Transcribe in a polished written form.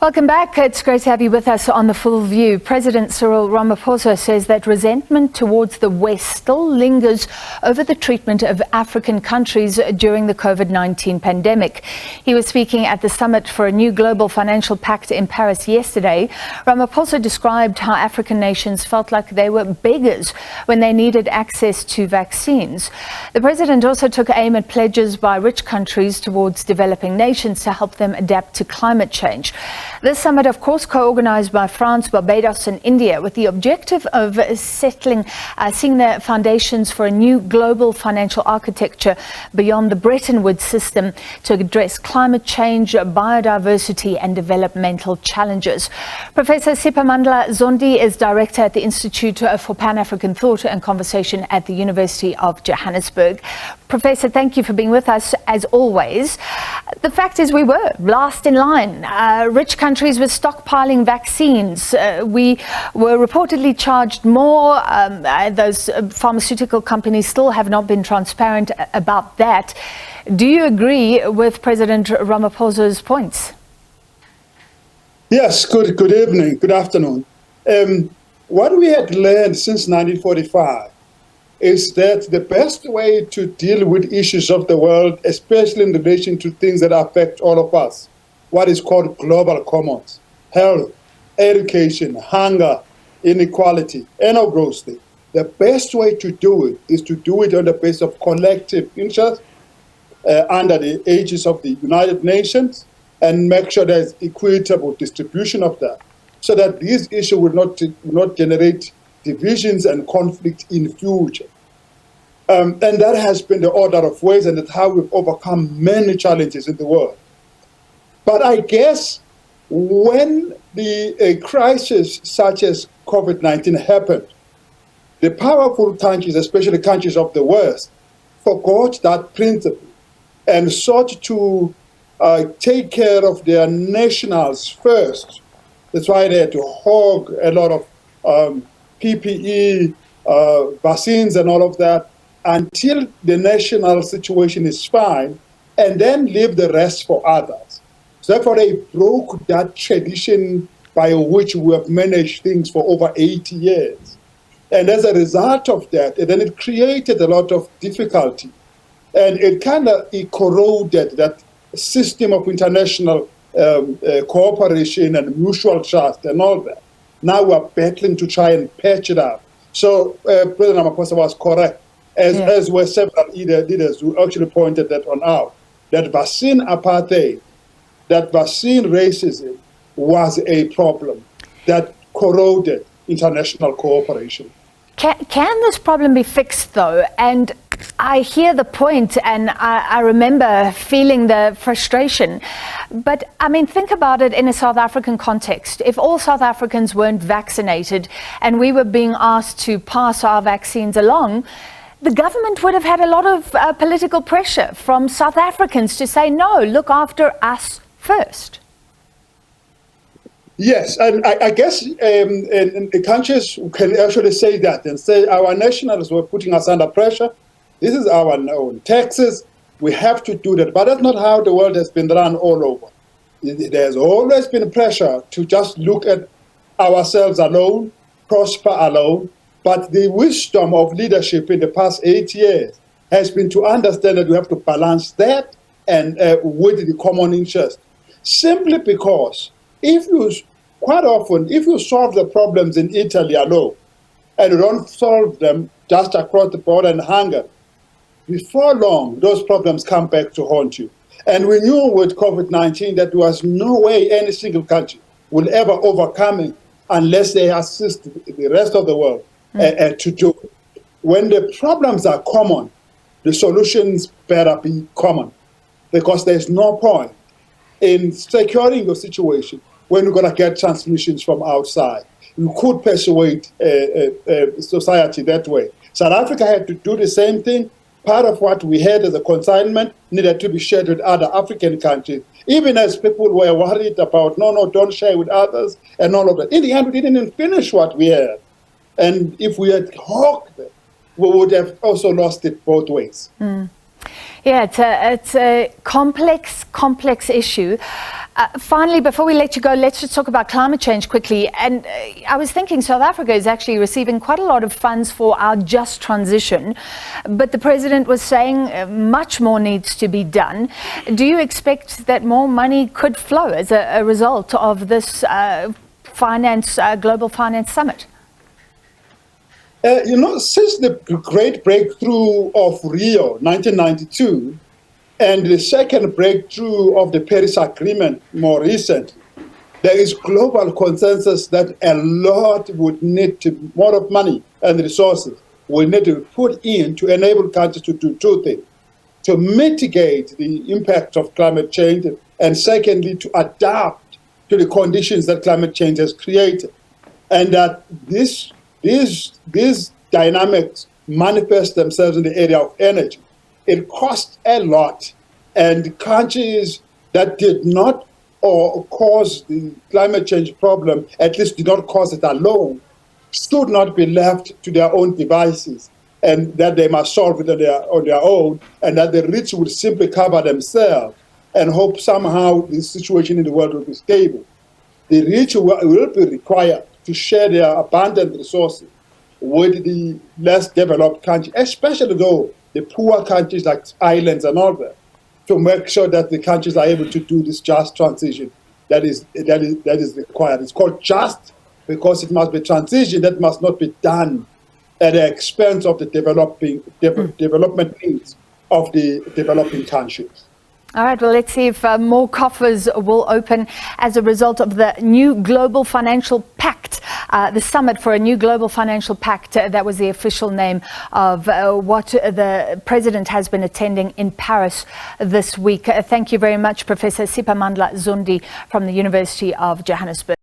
Welcome back. It's great to have you with us on The Full View. President Cyril Ramaphosa says that resentment towards the West still lingers over the treatment of African countries during the COVID-19 pandemic. He was speaking at the summit for a new Global Financial Pact in Paris yesterday. Ramaphosa described how African nations felt like they were beggars when they needed access to vaccines. The president also took aim at pledges by rich countries towards developing nations to help them adapt to climate change. This summit, of course, co-organized by France, Barbados and India, with the objective of seeing the foundations for a new global financial architecture beyond the Bretton Woods system to address climate change, biodiversity and developmental challenges. Professor Siphamandla Zondi is director at the Institute for Pan-African Thought and Conversation at the University of Johannesburg. Professor, thank you for being with us as always. The fact is we were last in line. Rich countries were stockpiling vaccines. We were reportedly charged more. Those pharmaceutical companies still have not been transparent about that. Do you agree with President Ramaphosa's points? Yes, good evening, good afternoon. What we had learned since 1945 is that the best way to deal with issues of the world, especially in relation to things that affect all of us, what is called global commons, health, education, hunger, inequality, and all those things. The best way to do it is to do it on the basis of collective interest under the aegis of the United Nations and make sure there's equitable distribution of that so that these issues will not generate divisions and conflict in future. And that has been the order of ways, and that's how we've overcome many challenges in the world. But I guess when a crisis such as COVID-19 happened, the powerful countries, especially countries of the West, forgot that principle and sought to take care of their nationals first. That's why they had to hog a lot of PPE, vaccines and all of that until the national situation is fine, and then leave the rest for others. So therefore, they broke that tradition by which we have managed things for over 80 years. And as a result of that, then it created a lot of difficulty. And it kind of corroded that system of international cooperation and mutual trust and all that. Now we're battling to try and patch it up. So President Ramaphosa was correct, as were several leaders who actually pointed that on out, that vaccine apartheid, that vaccine racism was a problem that corroded international cooperation. Can this problem be fixed, though? And I hear the point, and I remember feeling the frustration. But, I mean, think about it in a South African context. If all South Africans weren't vaccinated and we were being asked to pass our vaccines along, the government would have had a lot of political pressure from South Africans to say, no, look after us first. Yes, and I guess the countries can actually say that and say our nationals were putting us under pressure. This is our own taxes. We have to do that. But that's not how the world has been run all over. There's always been pressure to just look at ourselves alone, prosper alone. But the wisdom of leadership in the past 8 years has been to understand that we have to balance that and with the common interest. Simply because quite often, if you solve the problems in Italy alone, and you don't solve them just across the border in Hungary, before long, those problems come back to haunt you. And we knew with COVID-19 that there was no way any single country will ever overcome it unless they assist the rest of the world to do it. When the problems are common, the solutions better be common, because there's no point in securing your situation when you're going to get transmissions from outside. You could persuade society that way. South Africa had to do the same thing. Part of what we had as a consignment needed to be shared with other African countries, even as people were worried about, no, don't share with others, and all of that. In the end, we didn't even finish what we had. And if we had hogged it, we would have also lost it both ways. Yeah, it's a complex issue. Finally, before we let you go, let's just talk about climate change quickly. And I was thinking South Africa is actually receiving quite a lot of funds for our just transition, but the president was saying much more needs to be done. Do you expect that more money could flow as a result of this Global Finance Summit? Since the great breakthrough of Rio 1992 and the second breakthrough of the Paris Agreement more recently, there is global consensus that a lot would need to, more of money and resources will need to be put in to enable countries to do two things: to mitigate the impact of climate change, and secondly, to adapt to the conditions that climate change has created. And that these dynamics manifest themselves in the area of energy. It costs a lot, and countries that did not cause the climate change problem, at least did not cause it alone, should not be left to their own devices, and that they must solve it on their own, and that the rich will simply cover themselves and hope somehow the situation in the world will be stable. The rich will be required to share their abundant resources with the less developed countries, especially though the poor countries like islands and all that, to make sure that the countries are able to do this just transition that is required. It's called just because it must be transition that must not be done at the expense of the development needs of the developing countries. All right, well, let's see if more coffers will open as a result of the new Global Financial Pact, the summit for a new Global Financial Pact. That was the official name of what the president has been attending in Paris this week. Thank you very much, Professor Siphamandla Zondi from the University of Johannesburg.